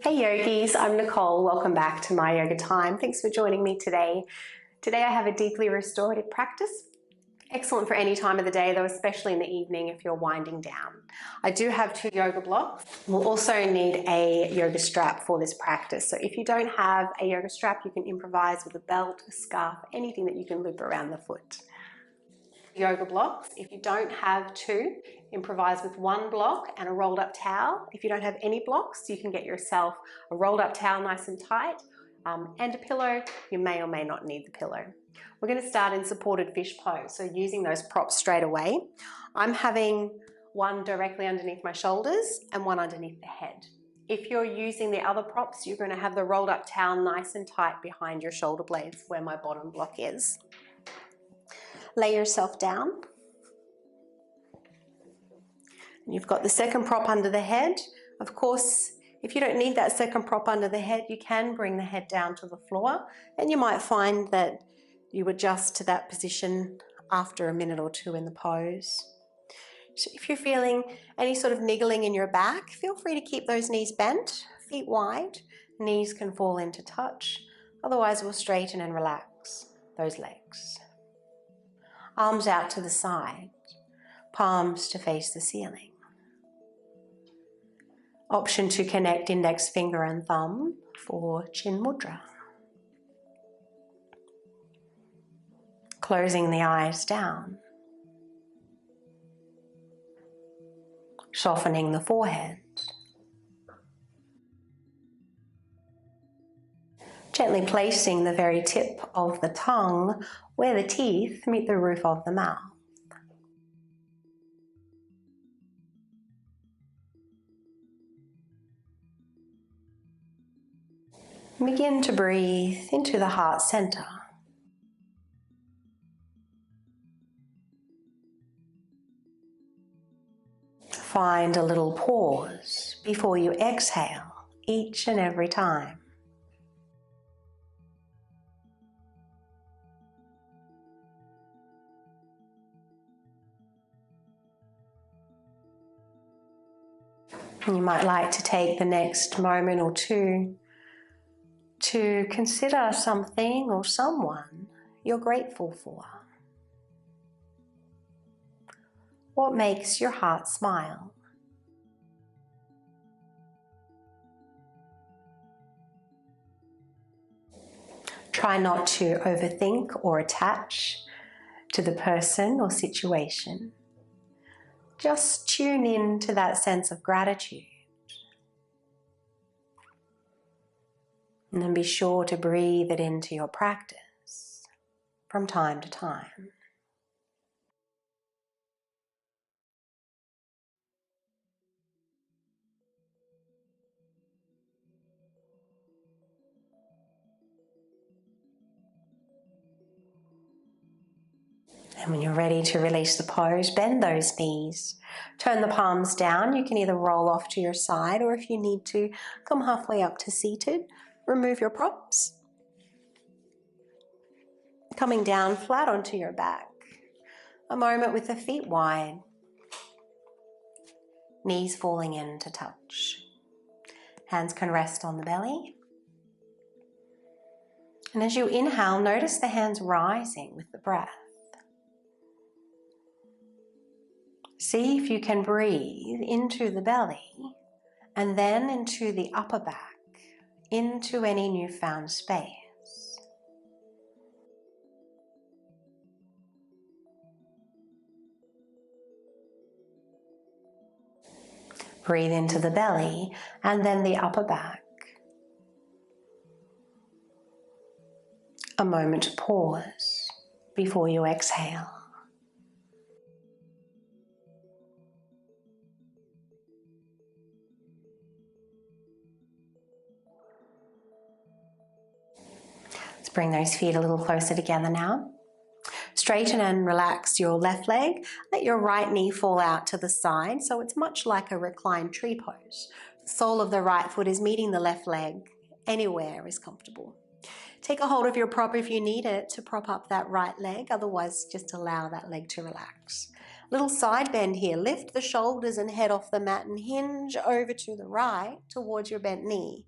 Hey yogis, I'm Nicole. Welcome back to My Yoga Time. Thanks for joining me today. Today I have a deeply restorative practice. Excellent for any time of the day though, especially in the evening if you're winding down. I do have 2 yoga blocks. We'll also need a yoga strap for this practice. So if you don't have a yoga strap, you can improvise with a belt, a scarf, anything that you can loop around the foot. Yoga blocks. If you don't have 2, improvise with 1 block and a rolled up towel. If you don't have any blocks, you can get yourself a rolled up towel nice and tight and a pillow. You may or may not need the pillow. We're going to start in supported fish pose, so using those props straight away. I'm having one directly underneath my shoulders and one underneath the head. If you're using the other props, you're going to have the rolled up towel nice and tight behind your shoulder blades where my bottom block is. Lay yourself down. You've got the second prop under the head. Of course, if you don't need that second prop under the head, you can bring the head down to the floor, and you might find that you adjust to that position after a minute or 2 in the pose. So if you're feeling any sort of niggling in your back, feel free to keep those knees bent, feet wide. Knees can fall into touch. Otherwise, we'll straighten and relax those legs. Arms out to the side, palms to face the ceiling. Option to connect index finger and thumb for Chin Mudra. Closing the eyes down. Softening the forehead. Gently placing the very tip of the tongue where the teeth meet the roof of the mouth. Begin to breathe into the heart center. Find a little pause before you exhale each and every time. You might like to take the next moment or 2 to consider something or someone you're grateful for. What makes your heart smile? Try not to overthink or attach to the person or situation. Just tune in to that sense of gratitude. And then be sure to breathe it into your practice from time to time. And when you're ready to release the pose, bend those knees. Turn the palms down. You can either roll off to your side, or if you need to, come halfway up to seated. Remove your props. Coming down flat onto your back. A moment with the feet wide. Knees falling in to touch. Hands can rest on the belly. And as you inhale, notice the hands rising with the breath. See if you can breathe into the belly and then into the upper back, into any newfound space. Breathe into the belly and then the upper back. A moment to pause before you exhale. Let's bring those feet a little closer together now. Straighten and relax your left leg. Let your right knee fall out to the side, so it's much like a reclined tree pose. The sole of the right foot is meeting the left leg. Anywhere is comfortable. Take a hold of your prop if you need it to prop up that right leg, otherwise just allow that leg to relax. Little side bend here. Lift the shoulders and head off the mat and hinge over to the right towards your bent knee.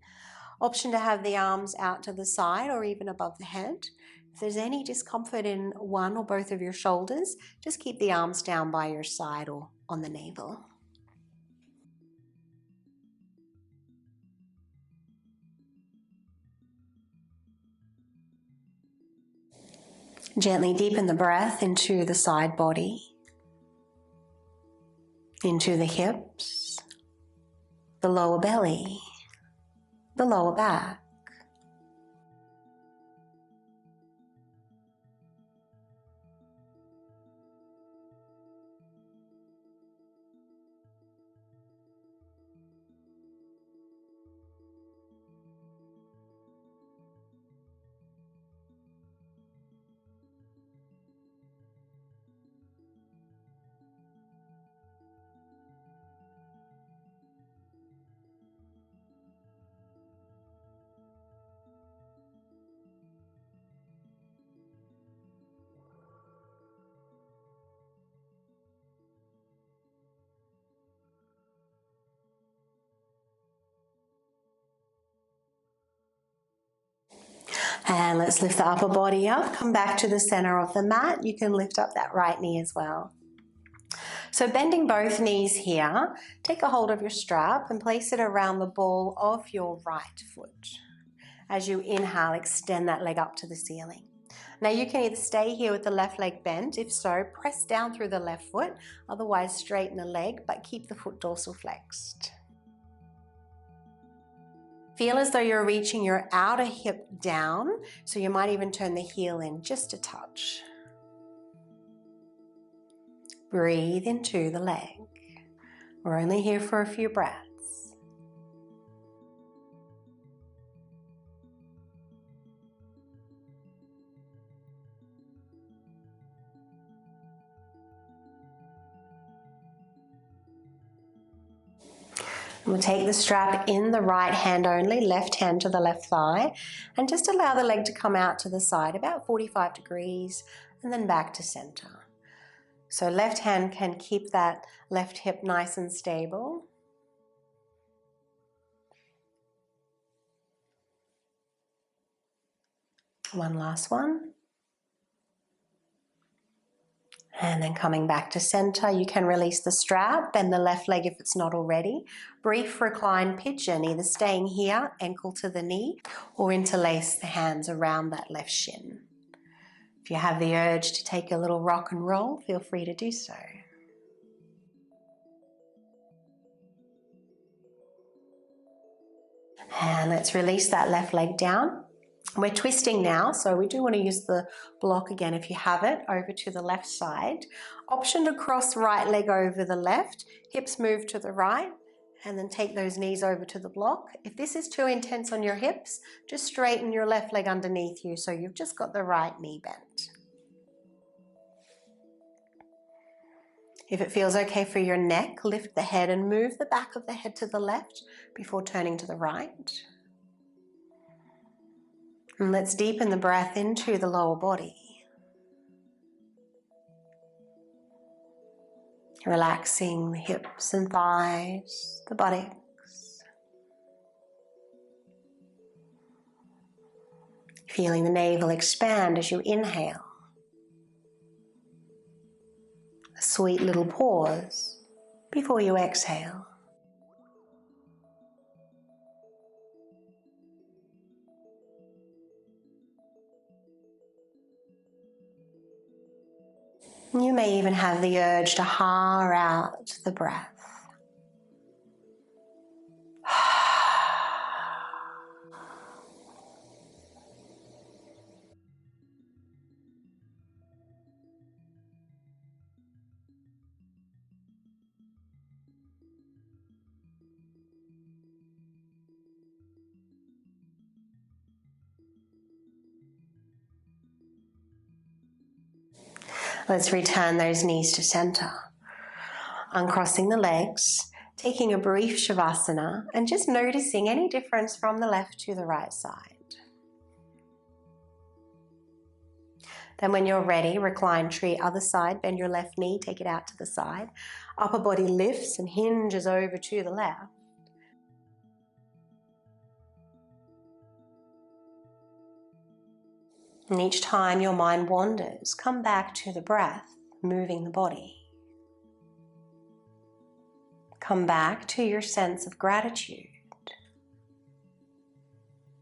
Option to have the arms out to the side or even above the head. If there's any discomfort in one or both of your shoulders, just keep the arms down by your side or on the navel. Gently deepen the breath into the side body, into the hips, the lower belly, the lower back. And let's lift the upper body up. Come back to the center of the mat. You can lift up that right knee as well. So bending both knees here, take a hold of your strap and place it around the ball of your right foot. As you inhale, extend that leg up to the ceiling. Now you can either stay here with the left leg bent. If so, press down through the left foot. Otherwise, straighten the leg, but keep the foot dorsal flexed. Feel as though you're reaching your outer hip down, so you might even turn the heel in just a touch. Breathe into the leg. We're only here for a few breaths. We'll take the strap in the right hand only, left hand to the left thigh, and just allow the leg to come out to the side about 45 degrees and then back to center. So left hand can keep that left hip nice and stable. One last one. And then coming back to center, you can release the strap, bend the left leg if it's not already. Brief reclined pigeon, either staying here, ankle to the knee, or interlace the hands around that left shin. If you have the urge to take a little rock and roll, feel free to do so. And let's release that left leg down. We're twisting now, so we do want to use the block again if you have it, over to the left side. Option to cross right leg over the left, hips move to the right, and then take those knees over to the block. If this is too intense on your hips, just straighten your left leg underneath you so you've just got the right knee bent. If it feels okay for your neck, lift the head and move the back of the head to the left before turning to the right. And let's deepen the breath into the lower body. Relaxing the hips and thighs, the buttocks. Feeling the navel expand as you inhale. A sweet little pause before you exhale. You may even have the urge to ha out the breath. Let's return those knees to center. Uncrossing the legs, taking a brief shavasana, and just noticing any difference from the left to the right side. Then when you're ready, recline tree, other side, bend your left knee, take it out to the side. Upper body lifts and hinges over to the left. And each time your mind wanders, come back to the breath, moving the body. Come back to your sense of gratitude.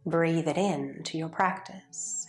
Breathe it in to your practice.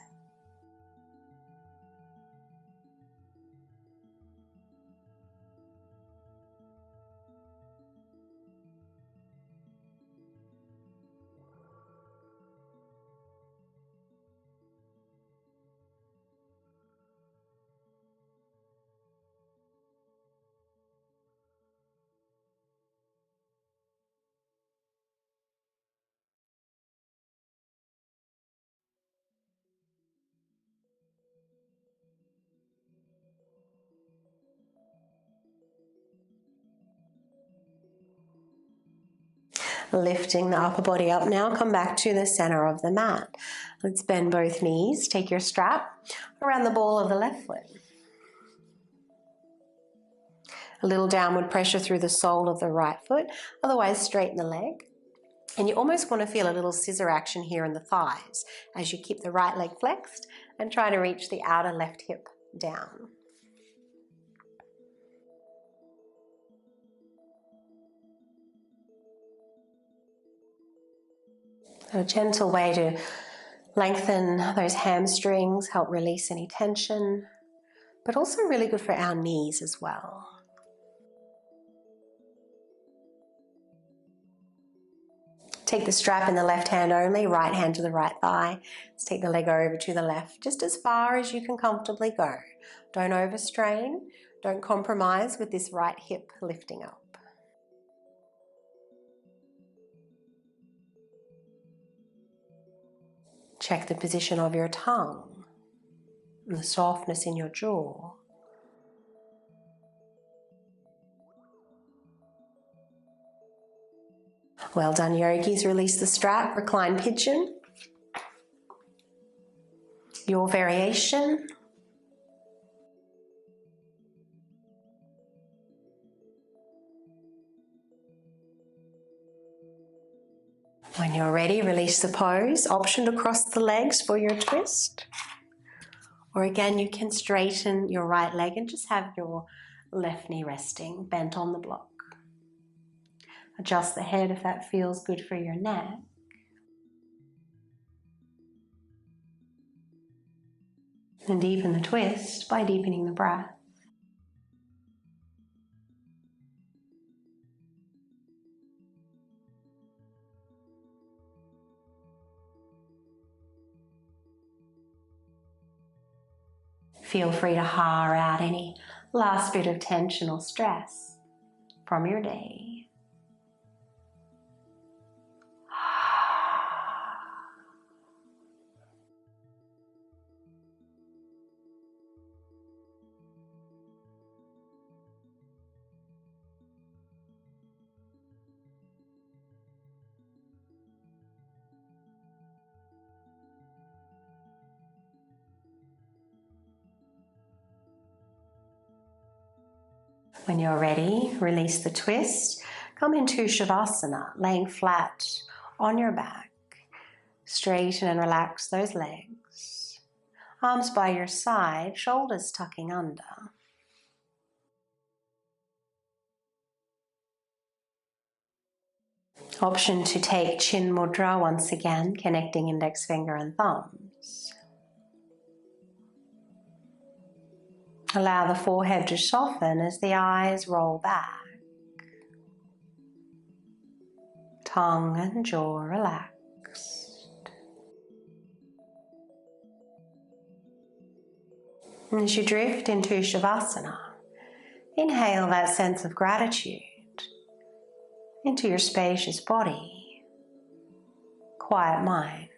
Lifting the upper body up now, come back to the center of the mat. Let's bend both knees, take your strap around the ball of the left foot. A little downward pressure through the sole of the right foot, otherwise straighten the leg. And you almost want to feel a little scissor action here in the thighs as you keep the right leg flexed and try to reach the outer left hip down. A gentle way to lengthen those hamstrings, help release any tension, but also really good for our knees as well. Take the strap in the left hand only, right hand to the right thigh. Let's take the leg over to the left, just as far as you can comfortably go. Don't overstrain, don't compromise with this right hip lifting up. Check the position of your tongue and the softness in your jaw. Well done, yogis. Release the strap, recline pigeon. Your variation. When you're ready, release the pose. Option to cross the legs for your twist. Or again, you can straighten your right leg and just have your left knee resting, bent on the block. Adjust the head if that feels good for your neck. And deepen the twist by deepening the breath. Feel free to haar out any last bit of tension or stress from your day. When you're ready, release the twist. Come into shavasana, laying flat on your back. Straighten and relax those legs. Arms by your side, shoulders tucking under. Option to take chin mudra once again, connecting index finger and thumbs. Allow the forehead to soften as the eyes roll back. Tongue and jaw relaxed. And as you drift into shavasana, inhale that sense of gratitude into your spacious body, quiet mind.